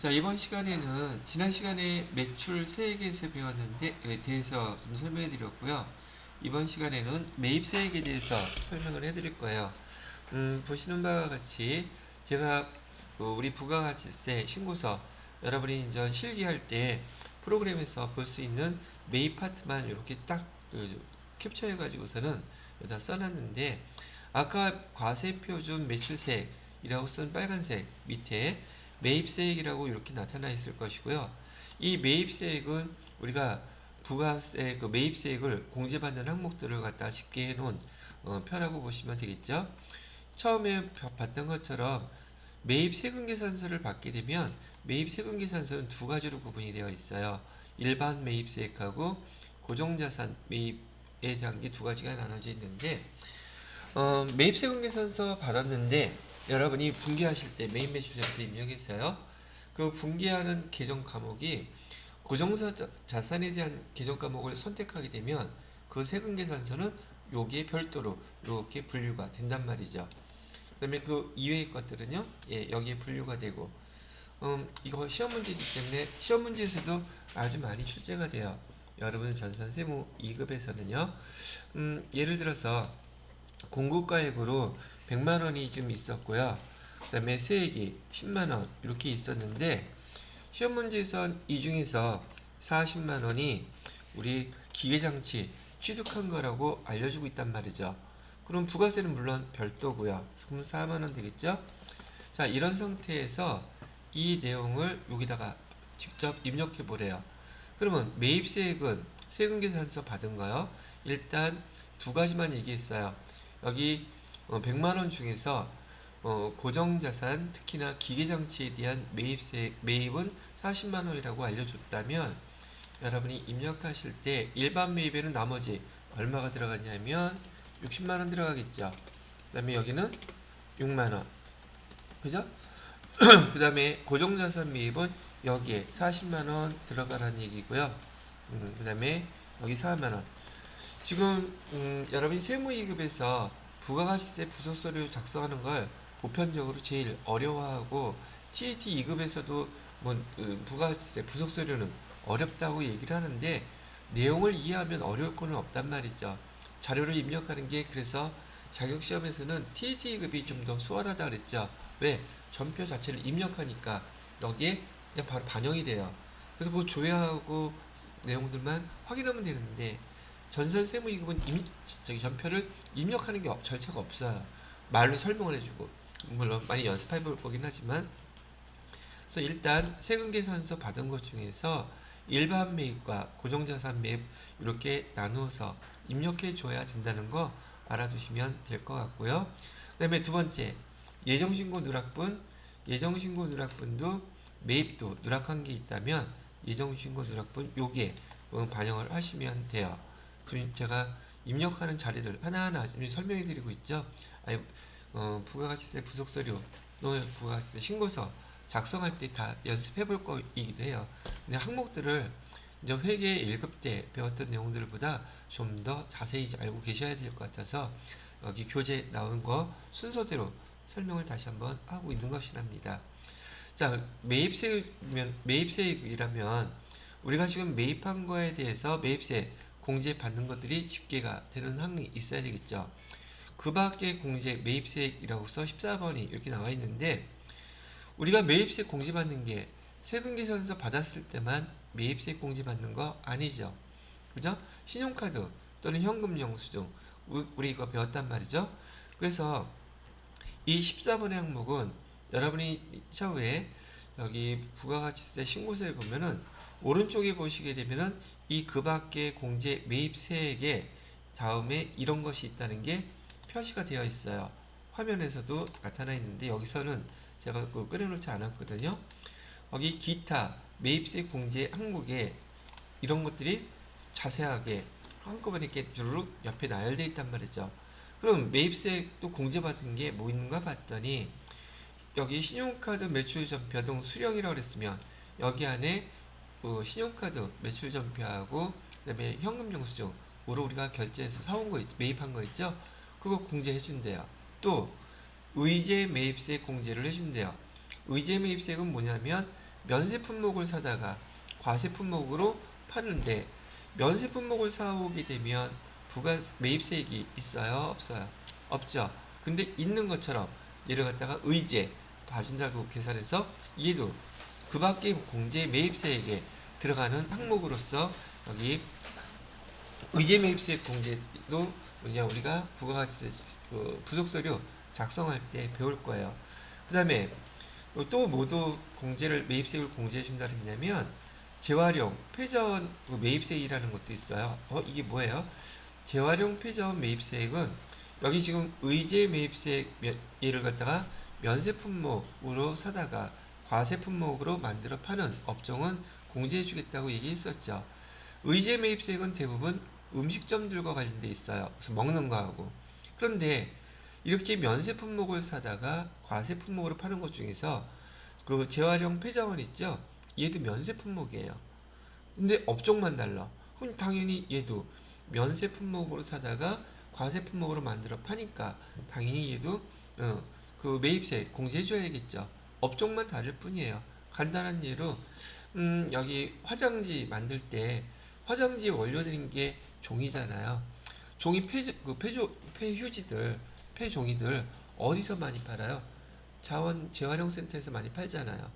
자, 이번 시간에는 지난 시간에 매출 세액에서 배웠는데 대해서 좀 설명해 드렸고요. 이번 시간에는 매입세액에 대해서 설명을 해 드릴 거예요. 보시는 바와 같이 제가 우리 부가가치세 신고서 여러분이 이제 실기할 때 프로그램에서 볼 수 있는 매입 파트만 이렇게 딱 캡처해 가지고서는 여기다 써놨는데, 아까 과세표준 매출세액이라고 쓴 빨간색 밑에 매입세액이라고 이렇게 나타나 있을 것이고요. 이 매입세액은 우리가 부가세 매입세액을 공제받는 항목들을 갖다 쉽게 해놓은 표라고 보시면 되겠죠. 처음에 봤던 것처럼 매입세금계산서를 받게 되면 매입세금계산서는 두 가지로 구분이 되어 있어요. 일반 매입세액하고 고정자산 매입에 대한 게 두 가지가 나눠져 있는데, 매입세금계산서 받았는데 여러분이 분기하실 때 매입매출자한테 입력했어요. 그 분기하는 계정 과목이 고정자산에 대한 계정 과목을 선택하게 되면 그 세금계산서는 여기에 별도로 이렇게 분류가 된단 말이죠. 그 다음에 그 이외의 것들은요, 여기에 분류가 되고, 이거 시험 문제이기 때문에 시험 문제에서도 아주 많이 출제가 돼요. 여러분 전산세무 2급에서는요, 예를 들어서 공고가액으로 100만원이 좀 있었고요. 그 다음에 세액이 10만원 이렇게 있었는데, 시험 문제에선 이 중에서 40만원이 우리 기계장치 취득한 거라고 알려주고 있단 말이죠. 그럼 부가세는 물론 별도고요. 그럼 4만원 되겠죠? 자, 이런 상태에서 이 내용을 여기다가 직접 입력해 보래요. 그러면 매입세액은 세금계산서 받은 거요. 일단 두 가지만 얘기했어요. 여기 100만원 중에서 고정자산, 특히나 기계장치에 대한 매입은 40만원이라고 알려줬다면, 여러분이 입력하실 때 일반 매입에는 나머지 얼마가 들어갔냐면 60만원 들어가겠죠. 그 다음에 여기는 6만원. 그죠? 그 다음에 고정자산 매입은 여기에 40만원 들어가라는 얘기고요. 그 다음에 여기 4만원. 지금 여러분이 세무2급에서 부가가치세 부속서류 작성하는 걸 보편적으로 제일 어려워하고, TAT 2급에서도 부가가치세 부속서류는 어렵다고 얘기를 하는데, 내용을 이해하면 어려울 거는 없단 말이죠. 자료를 입력하는 게, 그래서 자격시험에서는 TAT 2급이 좀 더 수월하다 그랬죠. 왜? 전표 자체를 입력하니까 여기에 그냥 바로 반영이 돼요. 그래서 그 조회하고 내용들만 확인하면 되는데, 전산세무 2급은 전표를 입력하는 게 절차가 없어요. 말로 설명을 해주고, 물론 많이 연습해 볼 거긴 하지만. 그래서 일단 세금계산서 받은 것 중에서 일반 매입과 고정자산 매입 이렇게 나누어서 입력해 줘야 된다는 거 알아두시면 될 것 같고요. 그 다음에 두 번째, 예정신고 누락분. 예정신고 누락분도 매입도 누락한 게 있다면 예정신고 누락분 요게 반영을 하시면 돼요. 지금 제가 입력하는 자리들 하나하나 설명해 드리고 있죠. 부가가치세 부속서류, 부가가치세 신고서 작성할 때 다 연습해 볼 거이기도 해요. 근데 항목들을 이제 회계 1급 때 배웠던 내용들보다 좀 더 자세히 알고 계셔야 될 것 같아서 여기 교재 나온 거 순서대로 설명을 다시 한번 하고 있는 것이랍니다. 자, 매입세액이라면 우리가 지금 매입한 거에 대해서 매입세 공제 받는 것들이 집계가 되는 항이 있어야 되겠죠. 그 밖에 공제 매입세액이라고 써 14번이 이렇게 나와 있는데, 우리가 매입세 공제 받는 게 세금계산서 받았을 때만 매입세 공제 받는 거 아니죠. 그죠? 신용카드 또는 현금 영수증 우리 이거 배웠단 말이죠. 그래서 이 14번의 항목은 여러분이 차후에 여기 부가가치세 신고서에 보면은 오른쪽에 보시게 되면은 이 그 밖의 공제 매입세액에 다음에 이런 것이 있다는 게 표시가 되어 있어요. 화면에서도 나타나 있는데 여기서는 제가 꺼내놓지 않았거든요. 여기 기타 매입세 공제 항목에 이런 것들이 자세하게 한꺼번에 이렇게 주르륵 옆에 나열되어 있단 말이죠. 그럼 매입세액도 공제받은 게 뭐 있는가 봤더니, 여기 신용카드 매출전표 등 수령이라고 그랬으면 여기 안에 신용카드 매출전표하고 그다음에 현금영수증으로 우리가 결제해서 사온 거 매입한 거 있죠? 그거 공제해 준대요. 또 의제 매입세 공제를 해준대요. 의제 매입세액은 뭐냐면 면세 품목을 사다가 과세 품목으로 파는데 면세 품목을 사오게 되면 부가 매입세액이 있어요? 없어요? 없죠. 근데 있는 것처럼 얘를 갖다가 의제 봐준다고 계산해서 얘도 그 밖에 공제 매입세액에 들어가는 항목으로서 여기 의제 매입세액 공제도 이제 우리가 부가가치세 부속서류 작성할 때 배울 거예요. 그 다음에 또 모두 공제를 매입세액을 공제해 준다 그랬냐면 재활용 폐자원 매입세액이라는 것도 있어요. 이게 뭐예요? 재활용 폐자원 매입세액은 여기 지금 의제 매입세액 얘를 갖다가 면세 품목으로 사다가 과세 품목으로 만들어 파는 업종은 공제해 주겠다고 얘기했었죠. 의제 매입세액은 대부분 음식점들과 관련돼 있어요. 그래서 먹는 거하고. 그런데 이렇게 면세 품목을 사다가 과세 품목으로 파는 것 중에서 그 재활용 폐자원 있죠? 얘도 면세 품목이에요. 근데 업종만 달라. 그럼 당연히 얘도 면세 품목으로 사다가 과세 품목으로 만들어 파니까 당연히 얘도 그 매입세 공제해줘야겠죠. 업종만 다를 뿐이에요. 간단한 예로 여기 화장지 만들 때 화장지 원료되는 게 종이잖아요. 종이 폐휴지들 폐종이들 어디서 많이 팔아요? 자원 재활용센터에서 많이 팔잖아요.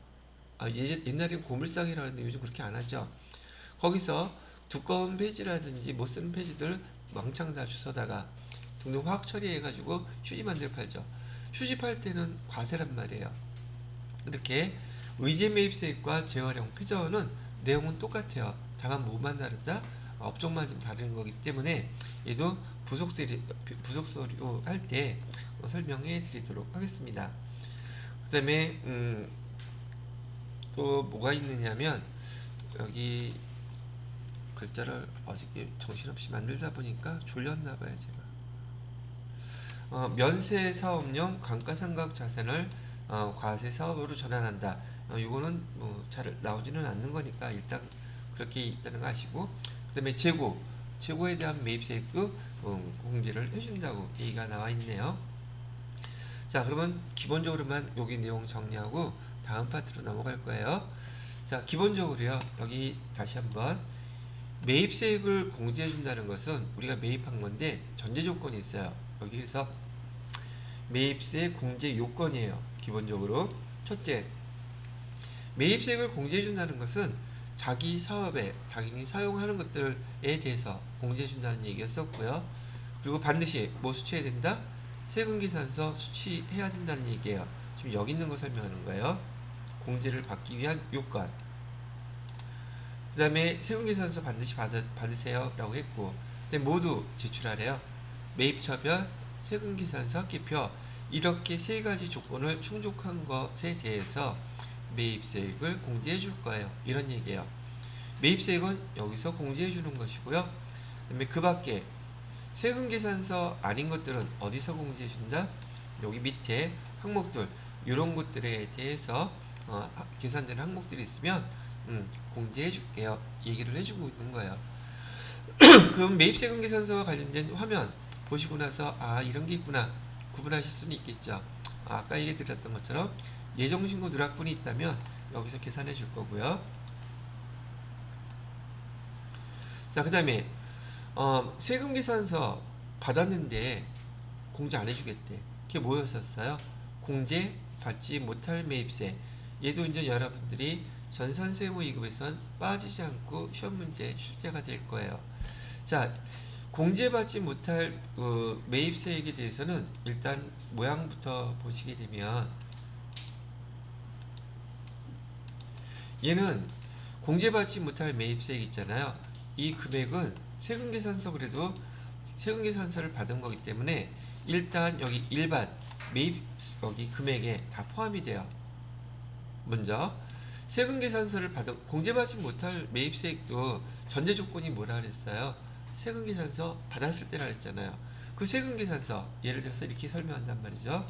옛날엔 고물상이라 하는데 요즘 그렇게 안 하죠. 거기서 두꺼운 폐지라든지 못 쓰는 폐지들 왕창 다 주워다가 등등 화학 처리해가지고 휴지 만들어 팔죠. 휴지 팔 때는 과세란 말이에요. 이렇게 의제 매입세액과 재활용 폐자원은 내용은 똑같아요. 다만 뭐만 다르다? 업종만 좀 다른 거기 때문에 얘도 부속서류 할 때 설명해 드리도록 하겠습니다. 그 다음에 또 뭐가 있느냐면 여기 글자를 어저께 정신없이 만들다 보니까 졸렸나봐요 제가. 면세 사업용 감가상각 자산을 과세 사업으로 전환한다. 이거는 뭐 잘 나오지는 않는 거니까 일단 그렇게 있다는 거 아시고, 그 다음에 재고에 대한 매입세액도 공제를 해준다고 얘기가 나와 있네요. 자, 그러면 기본적으로만 여기 내용 정리하고 다음 파트로 넘어갈 거예요. 자, 기본적으로요. 여기 다시 한번 매입세액을 공제해 준다는 것은 우리가 매입한 건데 전제 조건이 있어요. 여기에서 매입세 공제 요건이에요. 기본적으로 첫째, 매입세액을 공제해 준다는 것은 자기 사업에 당연히 사용하는 것들에 대해서 공제해 준다는 얘기였었고요. 그리고 반드시 뭐 수취해야 된다? 세금계산서 수취해야 된다는 얘기예요. 지금 여기 있는 거 설명하는 거예요. 공제를 받기 위한 요건. 그 다음에 세금계산서 반드시 받으세요 라고 했고, 근데 모두 제출하래요. 매입처별, 세금계산서, 합계표, 이렇게 세 가지 조건을 충족한 것에 대해서 매입세액을 공제해 줄 거예요. 이런 얘기예요. 매입세액은 여기서 공제해 주는 것이고요. 그 다음에 그 밖에 세금계산서 아닌 것들은 어디서 공제해 준다? 여기 밑에 항목들, 이런 것들에 대해서 계산되는 항목들이 있으면 공제해 줄게요. 얘기를 해주고 있는 거예요. 그럼 매입세금 계산서와 관련된 화면 보시고 나서 이런 게 있구나 구분하실 수는 있겠죠. 아까 얘기 드렸던 것처럼 예정신고 누락분이 있다면 여기서 계산해 줄 거고요. 자, 그 다음에 세금계산서 받았는데 공제 안 해주겠대. 그게 뭐였었어요? 공제 받지 못할 매입세. 얘도 이제 여러분들이 전산세무 2급에선 빠지지 않고 시험 문제 출제가 될 거예요. 자, 공제받지 못할 매입세액에 대해서는 일단 모양부터 보시게 되면 얘는 공제받지 못할 매입세액 있잖아요. 이 금액은 세금계산서 그래도 세금계산서를 받은 거기 때문에 일단 여기 일반 매입 여기 금액에 다 포함이 돼요. 먼저 세금계산서를 받은 공제받지 못할 매입세액도 전제 조건이 뭐라 그랬어요? 세금계산서 받았을 때라 그랬잖아요. 그 세금계산서 예를 들어서 이렇게 설명한단 말이죠.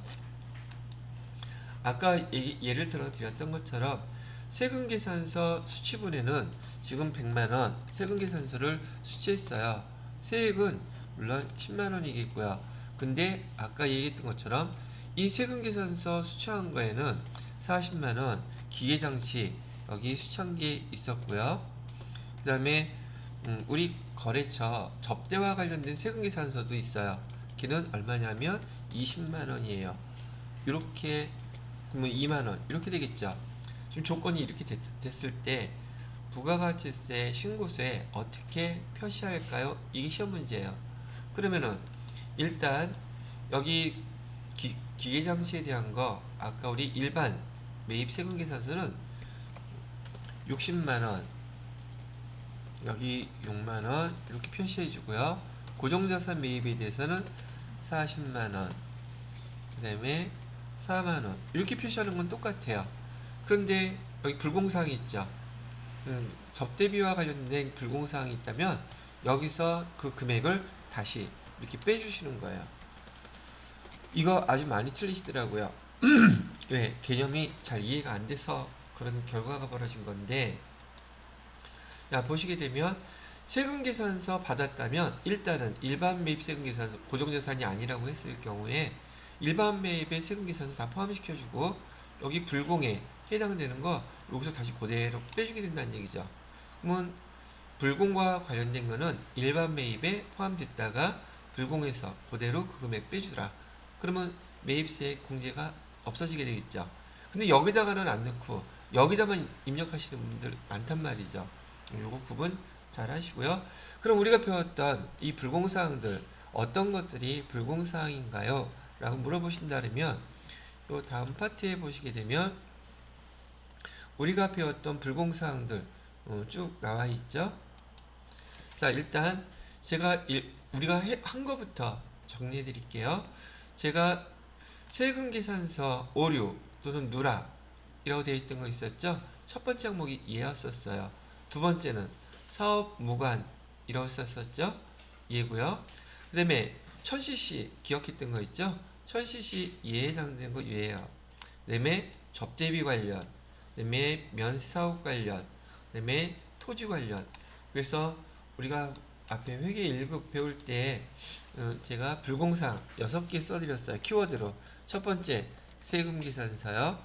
아까 예를 들어 드렸던 것처럼 세금계산서 수취분에는 지금 100만원 세금계산서를 수취했어요. 세액은 물론 10만원이겠고요. 근데 아까 얘기했던 것처럼 이 세금계산서 수취한 거에는 40만원 기계장치 여기 수천 개 있었고요. 그 다음에 우리 거래처 접대와 관련된 세금계산서도 있어요. 걔는 얼마냐면 20만 원이에요. 이렇게 그러면 2만 원 이렇게 되겠죠. 지금 조건이 이렇게 됐을 때 부가가치세 신고서에 어떻게 표시할까요? 이게 시험 문제예요. 그러면은 일단 여기 기계장치에 대한 거 아까 우리 일반 매입 세금계산서는 60만 원 여기 6만 원 이렇게 표시해 주고요. 고정자산 매입에 대해서는 40만 원 그 다음에 4만 원 이렇게 표시하는 건 똑같아요. 그런데 여기 불공사항이 있죠. 접대비와 관련된 불공사항이 있다면 여기서 그 금액을 다시 이렇게 빼주시는 거예요. 이거 아주 많이 틀리시더라고요. 왜? 개념이 잘 이해가 안 돼서 그런 결과가 벌어진 건데, 야, 보시게 되면 세금계산서 받았다면 일단은 일반 매입 세금계산서 고정자산이 아니라고 했을 경우에 일반 매입의 세금계산서 다 포함시켜주고 여기 불공에 해당되는 거 여기서 다시 그대로 빼주게 된다는 얘기죠. 그러면 불공과 관련된 거는 일반 매입에 포함됐다가 불공에서 그대로 그 금액 빼주더라. 그러면 매입세 공제가 없어지게 되겠죠. 근데 여기다가는 안 넣고 여기다만 입력하시는 분들 많단 말이죠. 요거 구분 잘 하시고요. 그럼 우리가 배웠던 이 불공사항들 어떤 것들이 불공사항인가요? 라고 물어보신다면 요 다음 파트에 보시게 되면 우리가 배웠던 불공사항들 쭉 나와 있죠. 자, 일단 제가 우리가 한 거부터 정리해 드릴게요. 제가 세금계산서 오류 또는 누락이라고 되어 있던 거 있었죠. 첫 번째 항목이 얘였었어요. 두 번째는 사업무관이라고 썼었죠. 얘고요. 그 다음에 1000cc 기억했던 거 있죠. 1000cc 얘에 해당되는 거 얘예요. 그 다음에 접대비 관련, 그 다음에 면세사업 관련, 그 다음에 토지 관련. 그래서 우리가 앞에 회계 1급 배울 때 제가 불공사항 6개 써드렸어요. 키워드로. 첫 번째 세금계산서요.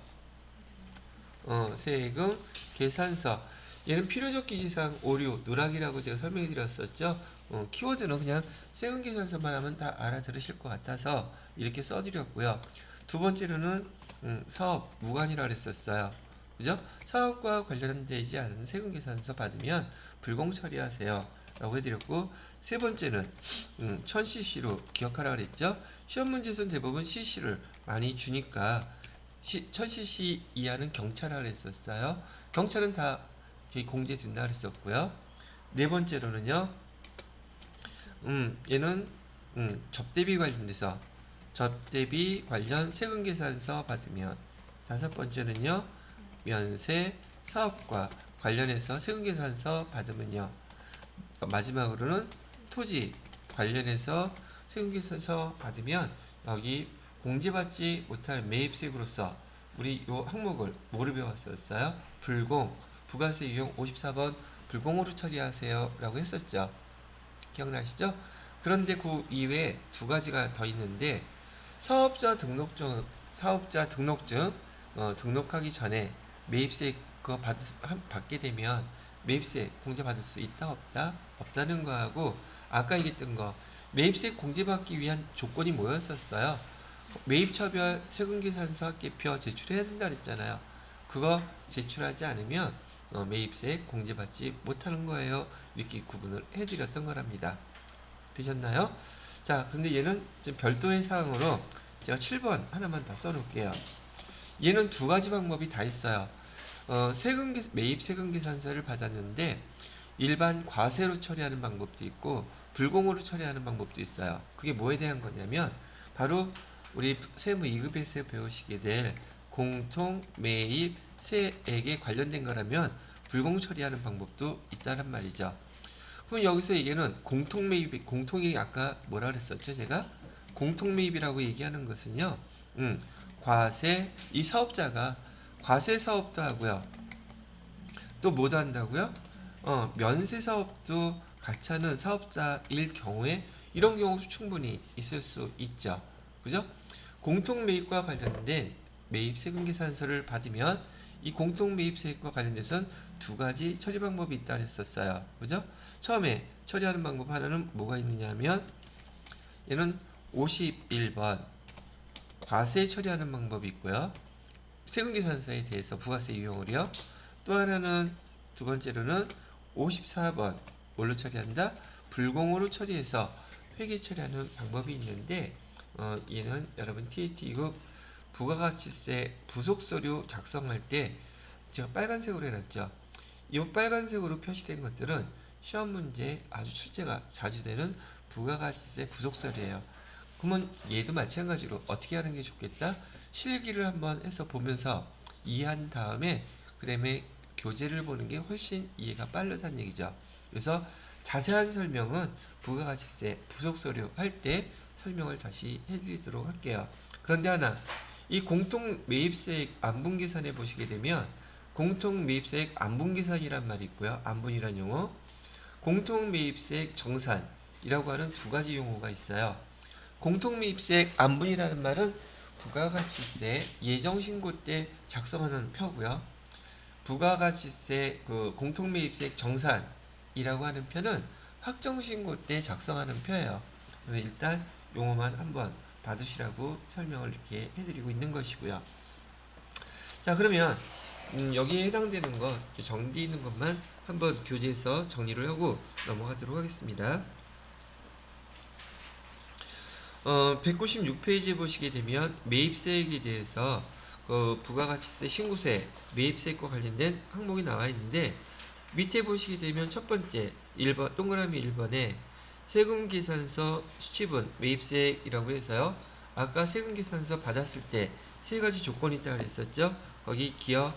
세금 계산서. 얘는 필요적 기지상 오류, 누락이라고 제가 설명해 드렸었죠. 키워드는 그냥 세금계산서만 하면 다 알아들으실 것 같아서 이렇게 써드렸고요. 두 번째로는 사업 무관이라고 그랬었어요. 그죠? 사업과 관련되지 않은 세금계산서 받으면 불공 처리하세요 라고 해드렸고, 세 번째는 1000cc로 기억하라 그랬죠. 시험 문제에서는 대부분 cc를 많이 주니까 1000cc 이하는 경차라 그랬었어요. 경차는 다 공제된다 그랬었고요. 네 번째로는요, 얘는 접대비 관련돼서 접대비 관련 세금계산서 받으면, 다섯 번째는요, 면세 사업과 관련해서 세금계산서 받으면요, 마지막으로는 토지 관련해서 세금계산서 받으면 여기 공제받지 못할 매입세금으로서 우리 요 항목을 뭐를 배웠었어요? 불공, 부가세 유형 54번 불공으로 처리하세요 라고 했었죠. 기억나시죠? 그런데 그 이외에 두 가지가 더 있는데, 사업자 등록증 등록하기 전에 매입세 그거 받게 되면 매입세 공제 받을 수 있다 없다? 없다는 거하고, 아까 얘기했던 거 매입세 공제받기 위한 조건이 뭐였었어요? 매입처별 세금계산서 합계표 제출해야 된다 그랬잖아요. 그거 제출하지 않으면 매입세 공제받지 못하는 거예요. 이렇게 구분을 해드렸던 거랍니다. 되셨나요? 자, 근데 얘는 좀 별도의 사항으로 제가 7번 하나만 더 써놓을게요. 얘는 두 가지 방법이 다 있어요. 매입 세금계산서를 받았는데 일반 과세로 처리하는 방법도 있고 불공으로 처리하는 방법도 있어요. 그게 뭐에 대한 거냐면 바로 우리 세무 2급에서 배우시게 될 공통 매입 세액에 관련된 거라면 불공 처리하는 방법도 있다는 말이죠. 그럼 여기서 얘기는 공통 매입, 공통이 아까 뭐라 그랬었죠? 제가 공통 매입이라고 얘기하는 것은요, 과세, 이 사업자가 과세 사업도 하고요. 또 뭐도 한다고요? 면세 사업도 같이 하는 사업자일 경우에 이런 경우 충분히 있을 수 있죠. 그죠? 공통 매입과 관련된 매입 세금 계산서를 받으면 이 공통 매입세액과 관련돼서는 두 가지 처리 방법이 있다 했었어요. 그죠? 처음에 처리하는 방법 하나는 뭐가 있느냐면 얘는 51번 과세 처리하는 방법이 있고요. 세금계산서에 대해서 부가세 유형을요. 또 하나는 두 번째로는 54번 뭘로 처리한다? 불공으로 처리해서 회계 처리하는 방법이 있는데 얘는 여러분 TAT급 부가가치세 부속서류 작성할 때 제가 빨간색으로 해놨죠. 이 빨간색으로 표시된 것들은 시험 문제에 아주 출제가 자주 되는 부가가치세 부속서류예요. 그러면 얘도 마찬가지로 어떻게 하는 게 좋겠다? 실기를 한번 해서 보면서 이해한 다음에 그다음에 교재를 보는 게 훨씬 이해가 빠르다는 얘기죠. 그래서 자세한 설명은 부가가치세 부속서류 할 때 설명을 다시 해드리도록 할게요. 그런데 하나, 이 공통매입세액 안분계산에 보시게 되면 공통매입세액 안분계산이란 말이 있고요. 안분이란 용어, 공통매입세액 정산이라고 하는 두 가지 용어가 있어요. 공통매입세액 안분이라는 말은 부가가치세 예정신고 때 작성하는 표고요. 부가가치세 그 공통매입세액 정산이라고 하는 표는 확정신고 때 작성하는 표예요. 그래서 일단 용어만 한번 받으시라고 설명을 이렇게 해드리고 있는 것이고요. 자, 그러면 여기에 해당되는 것 정리 있는 것만 한번 교재에서 정리를 하고 넘어가도록 하겠습니다. 196페이지에 보시게 되면 매입세액에 대해서 그 부가가치세 신고세 매입세액과 관련된 항목이 나와 있는데 밑에 보시게 되면 첫 번째 1번 동그라미 1번에 세금계산서 수취분 매입세액이라고 해서요. 아까 세금계산서 받았을 때 세 가지 조건이 있다고 그랬었죠. 거기 기업,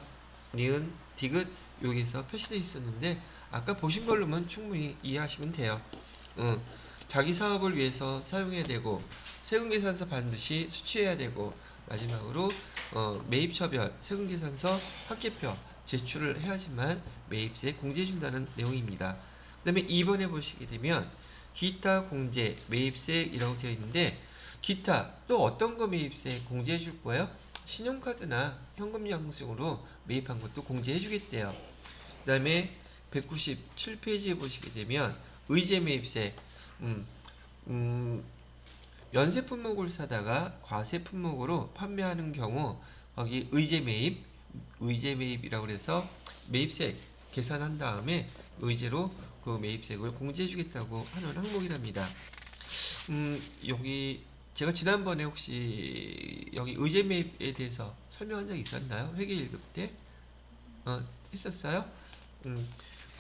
니은, 디귿 여기서 표시되어 있었는데 아까 보신 걸로만 충분히 이해하시면 돼요. 자기 사업을 위해서 사용해야 되고 세금계산서 반드시 수취해야 되고 마지막으로 매입처별 세금계산서 합계표 제출을 해야지만 매입세 공제해준다는 내용입니다. 그 다음에 2번에 보시게 되면 기타 공제 매입세이라고 되어 있는데 기타 또 어떤 거 매입세 공제해 줄 거예요? 신용카드나 현금 영수증으로 매입한 것도 공제해 주겠대요. 그 다음에 197페이지에 보시게 되면 의제 매입세 연세 품목을 사다가 과세 품목으로 판매하는 경우 거기 의제 매입이라고 해서 매입세 계산한 다음에 의제로 그 매입세액을 공제해 주겠다고 하는 항목이랍니다. 여기 제가 지난번에 혹시 여기 의제 매입에 대해서 설명한 적 있었나요? 회계 1급 때? 있었어요?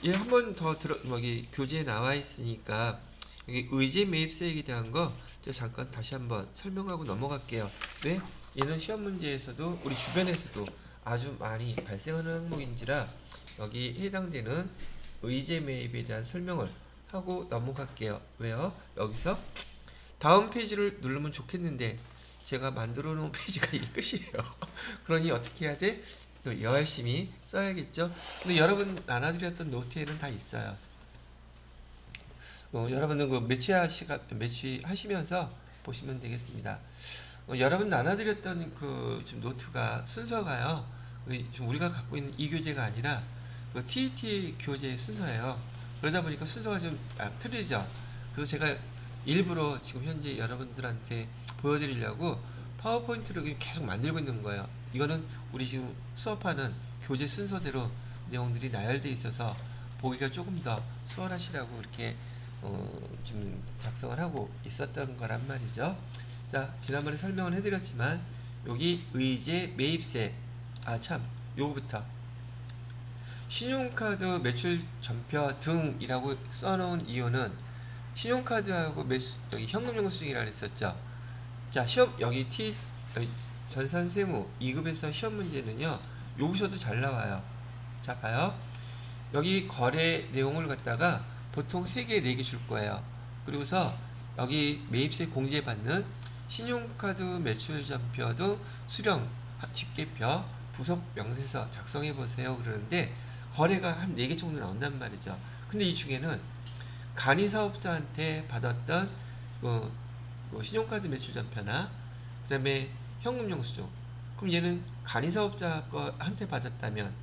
예, 한 번 더 여기 교재에 나와 있으니까 여기 의제 매입세액에 대한 거 제가 잠깐 다시 한번 설명하고 넘어갈게요. 왜? 얘는 시험 문제에서도 우리 주변에서도 아주 많이 발생하는 항목인지라 여기 해당되는 의제 매입에 대한 설명을 하고 넘어갈게요. 왜요? 여기서 다음 페이지를 누르면 좋겠는데 제가 만들어 놓은 페이지가 이 끝이에요. 그러니 어떻게 해야 돼? 또 열심히 써야겠죠. 근데 여러분 나눠드렸던 노트에는 다 있어요. 여러분은 그 매치하시면서 보시면 되겠습니다. 여러분 나눠드렸던 그 지금 노트가 순서가요. 지금 우리가 갖고 있는 이 교재가 아니라 그 TET 교재 순서예요. 그러다 보니까 순서가 좀 틀리죠. 그래서 제가 일부러 지금 현재 여러분들한테 보여드리려고 파워포인트를 계속 만들고 있는 거예요. 이거는 우리 지금 수업하는 교재 순서대로 내용들이 나열되어 있어서 보기가 조금 더 수월하시라고 이렇게 지금 작성을 하고 있었던 거란 말이죠. 자, 지난번에 설명을 해드렸지만 여기 의제 매입세 요거부터 신용카드 매출 전표 등이라고 써놓은 이유는 신용카드하고 여기 현금영수증이라고 했었죠. 자, 시험 여기 전산세무 2급에서 시험 문제는요. 여기서도 잘 나와요. 자, 봐요. 여기 거래 내용을 갖다가 보통 3개, 4개 줄 거예요. 그리고서 여기 매입세 공제받는 신용카드 매출 전표 등 수령 집계표 부속 명세서 작성해 보세요. 그러는데 거래가 한 4개 정도 나온단 말이죠. 근데 이 중에는 간이사업자한테 받았던 신용카드 매출 전표나 그 다음에 현금영수증 그럼 얘는 간이사업자 거한테 받았다면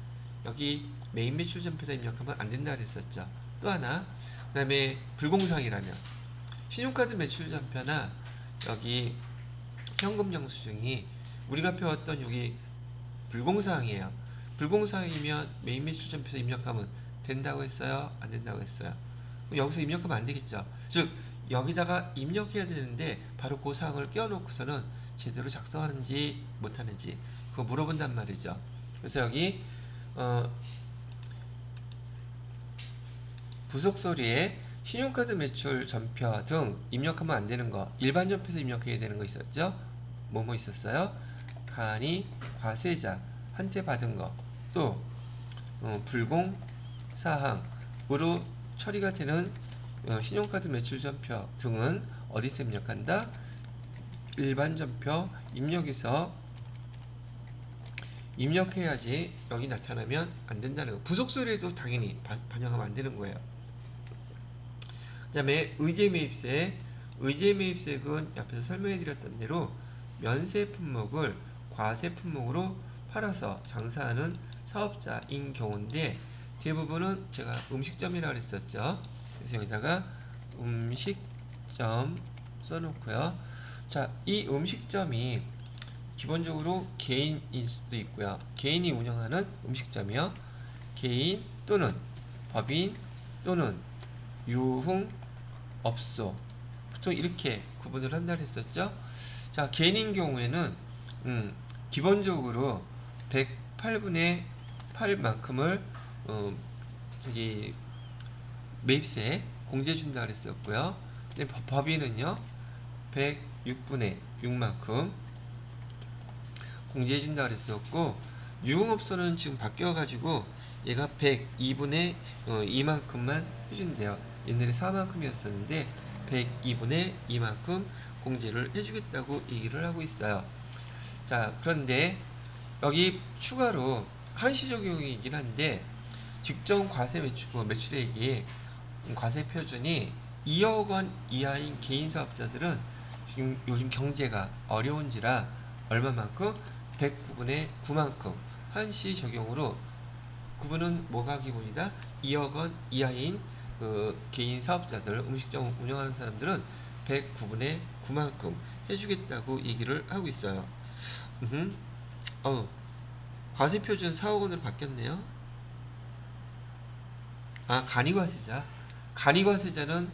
여기 메인 매출 전표에다 입력하면 안 된다 그랬었죠. 또 하나, 그 다음에 불공사항이라면 신용카드 매출 전표나 여기 현금 영수증이 우리가 배웠던 여기 불공사항이에요. 불공사항이면 메인 매출 전표에서 입력하면 된다고 했어요? 안 된다고 했어요? 그럼 여기서 입력하면 안 되겠죠. 즉 여기다가 입력해야 되는데 바로 그 사항을 끼워놓고서는 제대로 작성하는지 못하는지 그거 물어본단 말이죠. 그래서 여기 부속서류에 신용카드 매출 전표 등 입력하면 안 되는 거 일반 전표에서 입력해야 되는 거 있었죠? 뭐뭐 있었어요? 간이 과세자한테 받은 거 또 불공 사항으로 처리가 되는 신용카드 매출 전표 등은 어디서 입력한다? 일반 전표 입력에서 입력해야지 여기 나타나면 안 된다는 거. 부속서류에도 당연히 반영하면 안 되는 거예요. 그 다음에 의제매입세. 의제매입세액은 앞에서 설명해 드렸던 대로 면세 품목을 과세 품목으로 팔아서 장사하는 사업자인 경우인데 대부분은 제가 음식점이라고 했었죠. 그래서 여기다가 음식점 써놓고요. 자, 이 음식점이 기본적으로 개인일 수도 있고요. 개인이 운영하는 음식점이요. 개인 또는 법인 또는 유흥업소 보통 이렇게 구분을 한다 했었죠. 자, 개인인 경우에는 기본적으로 108분의 8만큼을 저기 매입세 공제 준다 그랬었고요. 근데 법인은요 106분의 6만큼 공제해 준다 그랬었고 유흥업소는 지금 바뀌어 가지고 얘가 102분의 2만큼만 해준대요. 옛날에 4만큼이었었는데 102분의 2만큼 공제를 해주겠다고 얘기를 하고 있어요. 자, 그런데 여기 추가로 한시 적용이긴 한데 직전 과세 매출액이 과세 표준이 2억 원 이하인 개인 사업자들은 지금 요즘 경제가 어려운지라 얼마만큼? 109분의 9만큼 한시 적용으로 구분은 뭐가 기본이다? 2억 원 이하인 개인 사업자들 음식점 운영하는 사람들은 109분의 9만큼 해주겠다고 얘기를 하고 있어요. 과세 표준 4억 원으로 바뀌었네요. 아, 간이과세자. 간이과세자는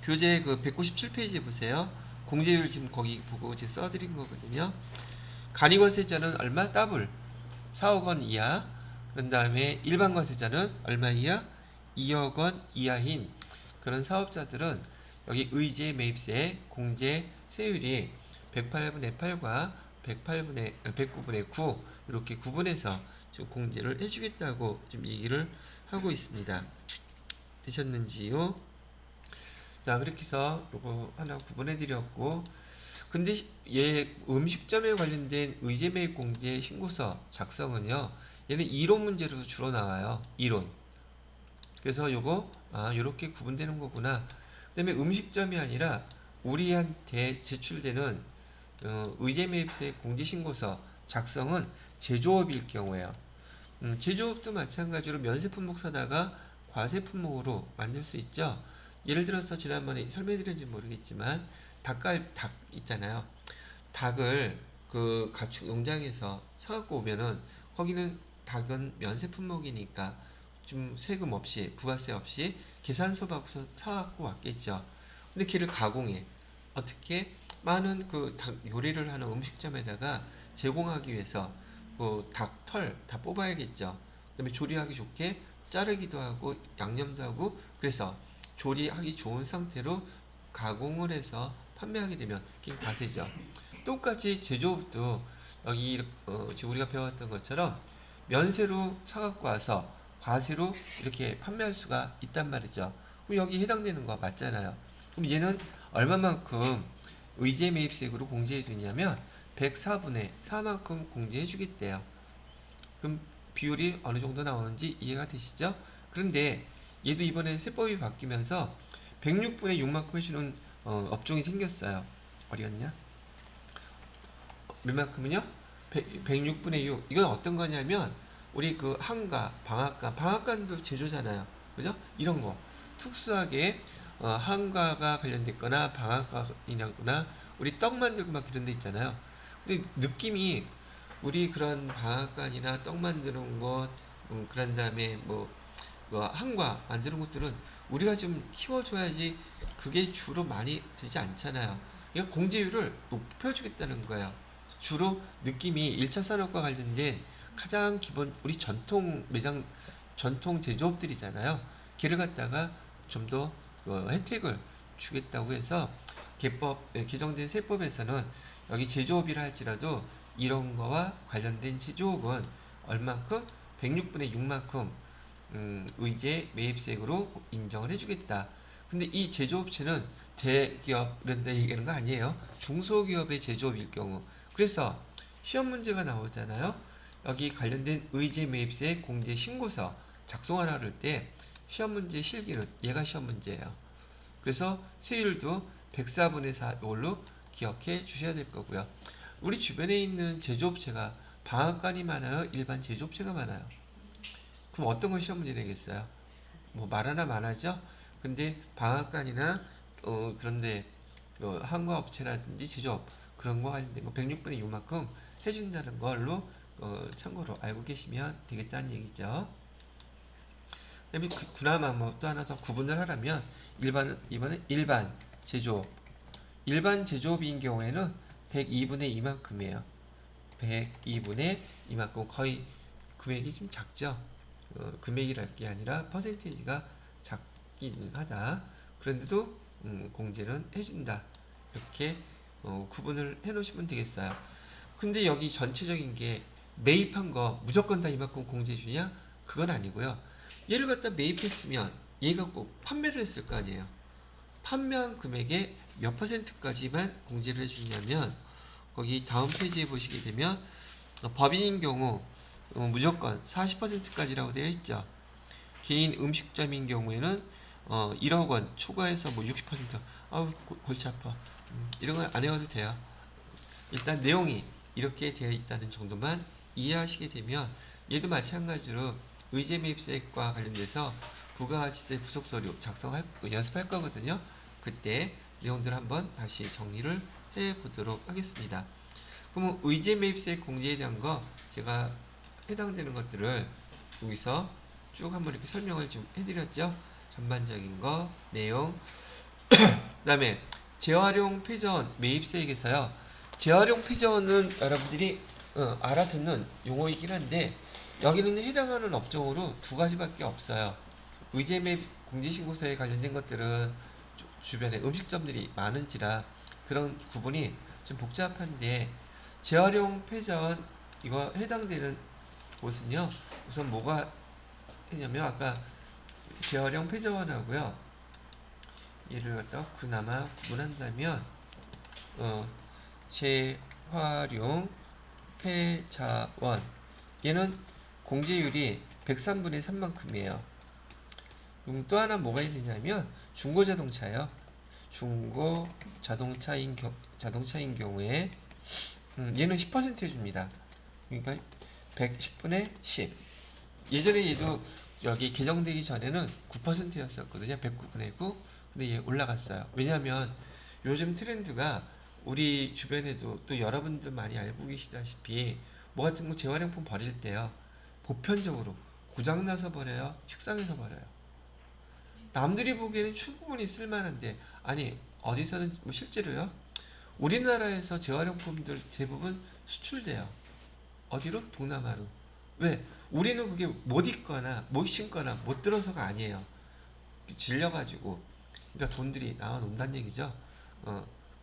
교재 그 197페이지에 보세요. 공제율 지금 거기 보고 제가 써드린 거거든요. 간이과세자는 얼마? 더블 4억 원 이하. 그런 다음에 일반 과세자는 얼마 이하? 2억 원 이하인 그런 사업자들은 여기 의제 매입세 공제 세율이 108분의 8과 109분의 9 이렇게 구분해서 지금 공제를 해주겠다고 지금 얘기를 하고 있습니다. 되셨는지요? 자, 그렇게 해서 요거 하나 구분해 드렸고, 근데 얘 음식점에 관련된 의제 매입 공제 신고서 작성은요, 얘는 이론 문제로 주로 나와요. 이론. 그래서 요거 요렇게 구분되는 거구나. 그다음에 음식점이 아니라 우리한테 제출되는 의제 매입세 공제 신고서 작성은 제조업일 경우에요. 제조업도 마찬가지로 면세 품목 사다가 과세 품목으로 만들 수 있죠. 예를 들어서 지난번에 설명드렸는지 모르겠지만 닭 있잖아요. 닭을 그 가축 농장에서 사갖고 오면은 거기는 닭은 면세 품목이니까 좀 세금 없이 부가세 없이 계산서 받고서 사갖고 왔겠죠. 근데 걔를 가공해 어떻게 많은 그 닭 요리를 하는 음식점에다가 제공하기 위해서 뭐 닭 털 다 뽑아야겠죠. 그다음에 조리하기 좋게 자르기도 하고 양념도 하고 그래서 조리하기 좋은 상태로 가공을 해서 판매하게 되면 그게 과세죠. 똑같이 제조업도 여기 지금 우리가 배웠던 것처럼 면세로 사갖고 와서 과세로 이렇게 판매할 수가 있단 말이죠. 그럼 여기 해당되는 거 맞잖아요. 그럼 얘는 얼마만큼 의제 매입세액으로 공제해 두냐면 104분의 4만큼 공제해 주겠대요. 그럼 비율이 어느 정도 나오는지 이해가 되시죠? 그런데 얘도 이번에 세법이 바뀌면서 106분의 6만큼 해주는 업종이 생겼어요. 어디였냐? 몇 만큼은요? 106분의 6. 이건 어떤 거냐면 우리 그 한가, 방앗간도 제조잖아요. 그죠? 이런 거. 특수하게 한과가 관련됐거나 방앗간이나 우리 떡 만들고 막 이런 데 있잖아요. 근데 느낌이 우리 그런 방앗간이나 떡 만드는 것, 그런 다음에 뭐 한과 만드는 것들은 우리가 좀 키워줘야지 그게 주로 많이 되지 않잖아요. 이거 공제율을 높여주겠다는 거예요. 주로 느낌이 1차 산업과 관련된 가장 기본 우리 전통 매장 전통 제조업들이잖아요. 걔를 갖다가 좀 더 혜택을 주겠다고 해서 개정된 세법에서는 여기 제조업이라 할지라도 이런 거와 관련된 제조업은 얼만큼 106분의 6만큼 의제 매입세액으로 인정을 해주겠다. 근데 이 제조업체는 대기업 이런 데 얘기하는 거 아니에요. 중소기업의 제조업일 경우. 그래서 시험 문제가 나오잖아요. 여기 관련된 의제 매입세 공제 신고서 작성하라 그럴 때 시험 문제 실기는 얘가 시험 문제예요. 그래서 세율도 104분의 4 이걸로 기억해 주셔야 될 거고요. 우리 주변에 있는 제조업체가 방앗간이 많아요? 일반 제조업체가 많아요? 그럼 어떤 걸 시험 문제 내겠어요? 뭐 말하나 마나죠? 근데 방앗간이나 그런데 한과업체라든지 제조업 그런 거 관련된 거 106분의 6만큼 해준다는 걸로 참고로 알고 계시면 되겠다는 얘기죠. 그다음에 그나마 뭐 또 하나 더 구분을 하라면 이번에 일반 제조업 일반 제조업인 경우에는 102분의 2만큼이에요. 102분의 2만큼 거의 금액이 좀 작죠. 금액이랄 게 아니라 퍼센테이지가 작긴 하다. 그런데도 공제는 해준다. 이렇게 구분을 해놓으시면 되겠어요. 근데 여기 전체적인 게 매입한 거 무조건 다 이만큼 공제해 주냐? 그건 아니고요. 얘를 갖다 매입했으면 얘가 꼭 판매를 했을 거 아니에요. 판매한 금액의 몇 퍼센트까지만 공제를 해주냐면 거기 다음 페이지에 보시게 되면 법인인 경우 무조건 40%까지라고 되어 있죠. 개인 음식점인 경우에는 1억 원 초과해서 뭐 60%. 아우 골치 아파. 이런 거 안 해도 돼요. 일단 내용이 이렇게 되어 있다는 정도만 이해하시게 되면 얘도 마찬가지로 의제 매입세액과 관련돼서 부가가치세 부속서류 연습할 거거든요. 그때 내용들 한번 다시 정리를 해 보도록 하겠습니다. 그러면 의제 매입세액 공제에 대한 거 제가 해당되는 것들을 여기서 쭉 한번 이렇게 설명을 좀 해드렸죠. 전반적인 거 내용. 그다음에 재활용 폐전 매입세액에서요. 재활용 폐전은 여러분들이 알아듣는 용어이긴 한데 여기는 해당하는 업종으로 두 가지밖에 없어요. 의제 매입 공제신고서에 관련된 것들은 주변에 음식점들이 많은지라 그런 구분이 좀 복잡한데 재활용 폐전 이거 해당되는 곳은요. 우선 뭐가 했냐면 아까 재활용 폐전하고요. 얘를 갖다 그나마 구분한다면 재활용 폐자원 얘는 공제율이 103분의 3만큼이에요. 그럼 또 하나 뭐가 있느냐면 중고자동차요. 자동차인 경우에 얘는 10% 해줍니다. 그러니까 110분의 10. 예전에 얘도 여기 개정되기 전에는 9%였었거든요. 109분의 9. 근데 얘 올라갔어요. 왜냐면 요즘 트렌드가 우리 주변에도 또 여러분들 많이 알고 계시다시피 뭐 같은 거 재활용품 버릴 때요. 보편적으로 고장나서 버려요. 식상해서 버려요. 남들이 보기에는 충분히 쓸만한데 아니 어디서는 뭐 실제로요. 우리나라에서 재활용품들 대부분 수출돼요. 어디로? 동남아로. 왜? 우리는 그게 못 입거나 못 신거나 못 들어서가 아니에요. 질려가지고 그러니까 돈들이 나와 논다는 얘기죠.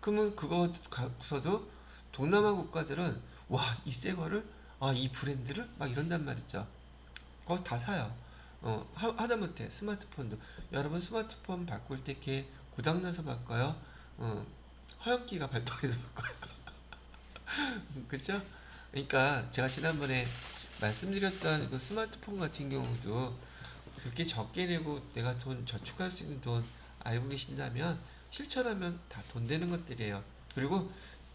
그러면 그거 갖고서도 동남아 국가들은 와 이 새 거를 이 브랜드를 막 이런단 말이죠. 그거 다 사요. 하다못해 스마트폰도 여러분 스마트폰 바꿀 때 이렇게 고장나서 바꿔요. 허영기가 발동해서 바꿔요. 그죠? 그러니까 제가 지난번에 말씀드렸던 그 스마트폰 같은 경우도 그렇게 적게 내고 내가 돈 저축할 수 있는 돈 알고 계신다면 실천하면 다 돈 되는 것들이에요. 그리고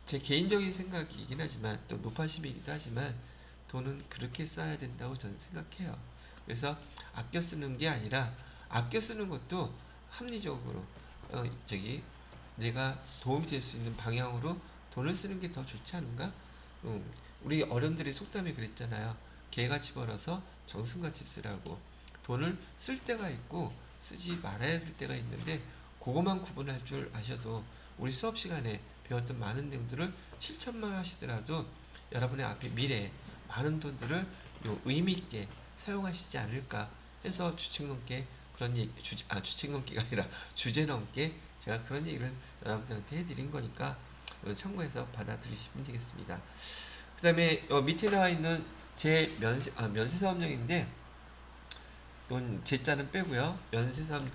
제 개인적인 생각이긴 하지만 또 노파심이기도 하지만 돈은 그렇게 써야 된다고 저는 생각해요. 그래서 아껴 쓰는 게 아니라 아껴 쓰는 것도 합리적으로 저기 내가 도움이 될 수 있는 방향으로 돈을 쓰는 게 더 좋지 않은가? 우리 어른들이 속담에 그랬잖아요. 개같이 벌어서 정승같이 쓰라고. 돈을 쓸 때가 있고 쓰지 말아야 될 때가 있는데 그것만 구분할 줄 아셔도 우리 수업 시간에 배웠던 많은 내용들을 실천만 하시더라도 여러분의 앞에 미래에 많은 돈들을 의미 있게 사용하시지 않을까 해서 주책 넘게 그런 얘기, 주책 넘기가 아니라 주제 넘게 제가 그런 얘기를 여러분들한테 해드린 거니까 참고해서 받아들이시면 되겠습니다. 그 다음에 밑에 나와 있는 제 면세사업령인데 이건 제자는 빼고요. 면세사업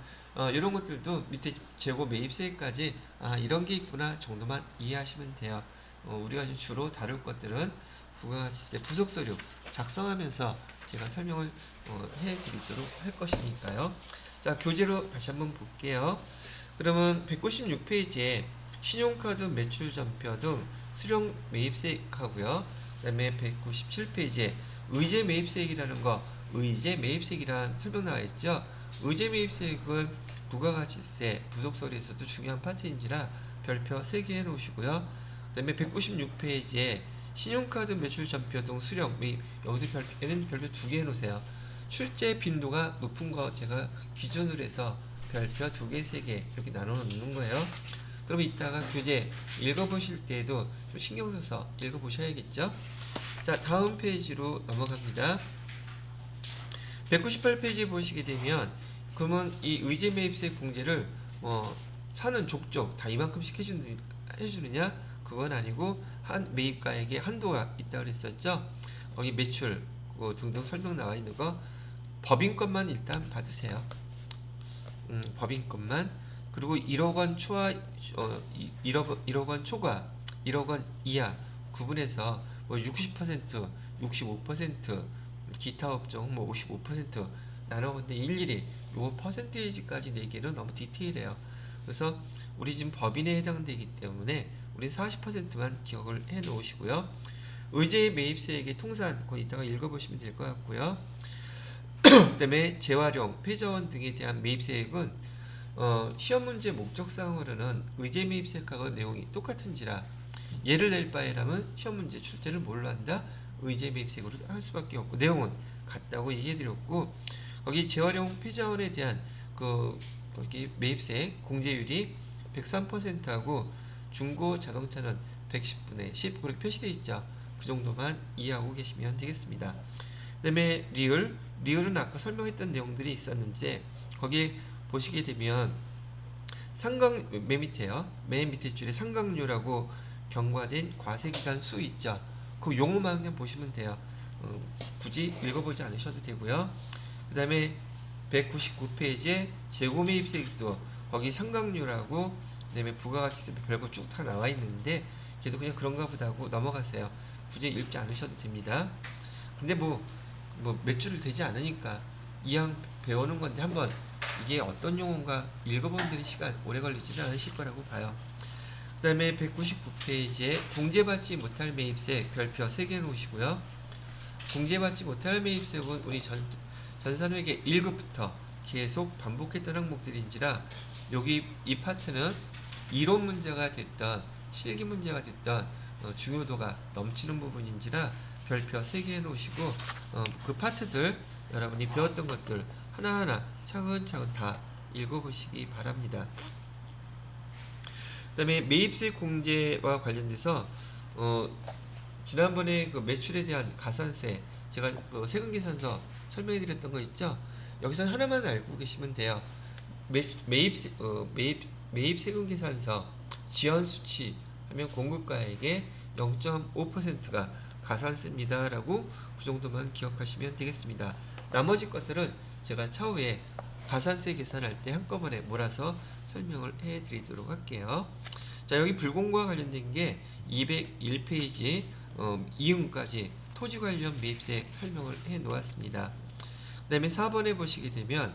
이런 것들도 밑에 재고 매입세까지 이런 게 있구나 정도만 이해하시면 돼요. 우리가 주로 다룰 것들은 부가가치세 부속서류 작성하면서 제가 설명을 해드리도록 할 것이니까요. 자, 교재로 다시 한번 볼게요. 그러면 196페이지에 신용카드 매출 전표 등 수령 매입세액하고요. 그 다음에 197페이지에 의제 매입세액이라는 거, 의제 매입세액이란 설명 나와 있죠. 의제 매입세액은 부가가치세 부속서류에서도 중요한 파트인지라 별표 3개 해놓으시고요. 그 다음에 196페이지에 신용카드 매출 전표 등 수령 매입, 여기서 별표는 별표 2개 해놓으세요. 출제 빈도가 높은 거 제가 기준으로 해서 별표 2개, 3개 이렇게 나눠 놓는 거예요. 그럼 이따가 교재 읽어보실 때에도 좀 신경 써서 읽어보셔야겠죠? 자, 다음 페이지로 넘어갑니다. 198페이지 보시게 되면 그러면 이 의제 매입세 공제를 사는 족족 다 이만큼씩 해주느냐? 그건 아니고 한 매입가에게 한도가 있다 그랬었죠? 거기 매출 등등 설명 나와 있는 거 법인권만 일단 받으세요. 법인권만. 그리고 1억 원 초과 1억 원 초과 1억 원 이하 구분해서 60%, 65% 기타 업종 55% 나눠건데 일일이 요 퍼센테이지까지 내기는 너무 디테일해요. 그래서 우리 지금 법인에 해당되기 때문에 우리는 40%만 기억을 해 놓으시고요. 의제 매입세액의 통산 그거 이따가 읽어보시면 될 것 같고요. 그 다음에 재활용, 폐자원 등에 대한 매입세액은 시험 문제 목적사항으로는 의제 매입세액하고 내용이 똑같은지라 예를 낼 바에라면 시험 문제 출제를 뭘로 한다? 의제 매입세액으로 할 수밖에 없고 내용은 같다고 얘기해드렸고 거기 재활용 폐자원에 대한 거기 매입세액 공제율이 103%하고 중고 자동차는 110분의 10 그렇게 표시되어 있죠. 그 정도만 이해하고 계시면 되겠습니다. 그 다음에 리을은 아까 설명했던 내용들이 있었는데 거기에 보시게 되면 맨 밑에요. 맨 밑에 줄에 상각류라고 경과된 과세기간 수 있죠. 그 용어만 그냥 보시면 돼요. 굳이 읽어보지 않으셔도 되고요. 그 다음에 199페이지에 재고매입세액도 거기 상각류라고 그다음에 부가가치세 별거 쭉 다 나와 있는데 걔도 그냥 그런가 보다 하고 넘어가세요. 굳이 읽지 않으셔도 됩니다. 근데 뭐 몇 줄을 되지 않으니까 이왕 배우는 건데 한번 이게 어떤 용어인가 읽어보는 데는 시간 오래 걸리지는 않으실 거라고 봐요. 그 다음에 199페이지에 공제받지 못할 매입세액 별표 3개 놓으시고요. 공제받지 못할 매입세액은 우리 전산회계 1급부터 계속 반복했던 항목들인지라 여기 이 파트는 이론 문제가 됐던 실기 문제가 됐던 중요도가 넘치는 부분인지라 별표 3개 해놓으시고 그 파트들 여러분이 배웠던 것들 하나하나 차근차근 다 읽어보시기 바랍니다. 그 다음에 매입세 공제와 관련돼서 지난번에 그 매출에 대한 가산세 제가 그 세금계산서 설명해 드렸던 거 있죠? 여기서는 하나만 알고 계시면 돼요. 매입 세금계산서 지연 수치 하면 공급가액의 0.5%가 가산세입니다 라고 그 정도만 기억하시면 되겠습니다. 나머지 것들은 제가 차후에 가산세 계산할 때 한꺼번에 몰아서 설명을 해 드리도록 할게요. 자, 여기 불공과 관련된 게 201페이지 이음까지 토지 관련 매입세 설명을 해 놓았습니다. 그 다음에 4번에 보시게 되면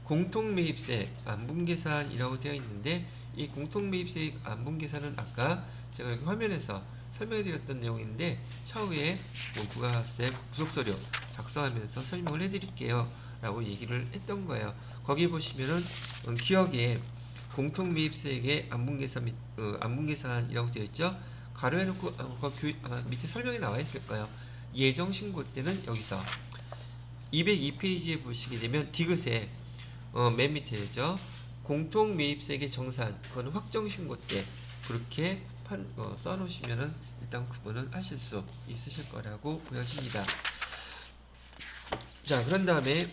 공통매입세 안분계산이라고 되어 있는데 이 공통매입세 안분계산은 아까 제가 여기 화면에서 설명해 드렸던 내용인데 차후에 뭐 부가세 부속서류 작성하면서 설명을 해 드릴게요 라고 얘기를 했던 거예요. 거기 보시면은 기억에 공통매입세액의 안분계산이라고 되어 있죠. 가로해놓고 밑에 설명이 나와 있을 거예요. 예정 신고 때는 여기서 202페이지에 보시게 되면 디귿에 맨 밑에죠. 공통매입세액의 정산, 그거는 확정 신고 때 그렇게 써놓으시면은 일단 구분을 하실 수 있으실 거라고 보여집니다. 자, 그런 다음에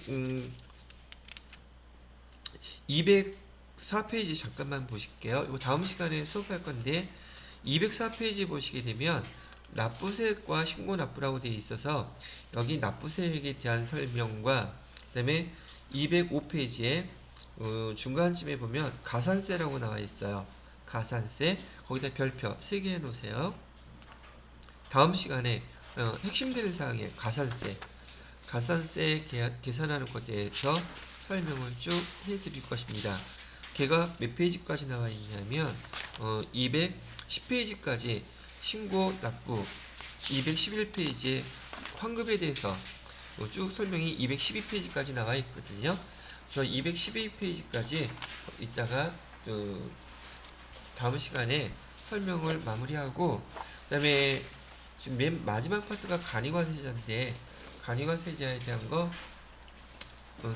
204페이지 잠깐만 보실게요. 이거 다음 시간에 수업할 건데 204페이지 보시게 되면 납부세액과 신고납부라고 되어 있어서 여기 납부세액에 대한 설명과 그다음에 205페이지에 중간쯤에 보면 가산세라고 나와 있어요. 가산세 거기다 별표 3개 해놓으세요. 다음 시간에 핵심되는 사항이에요. 가산세 계산하는 것에 대해서 설명을 쭉 해드릴 것입니다. 걔가 몇 페이지까지 나와 있냐면 210페이지까지 신고 납부, 211페이지에 환급에 대해서 쭉 설명이 212페이지까지 나와 있거든요. 그래서 212페이지까지 이따가 다음 시간에 설명을 마무리하고 그다음에 지금 맨 마지막 파트가 간이과세자인데 간이과세자에 대한 거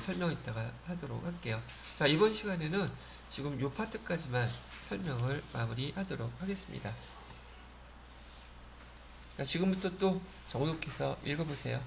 설명 이따가 하도록 할게요. 자, 이번 시간에는 지금 요 파트까지만 설명을 마무리하도록 하겠습니다. 자, 지금부터 또 정독해서 읽어보세요.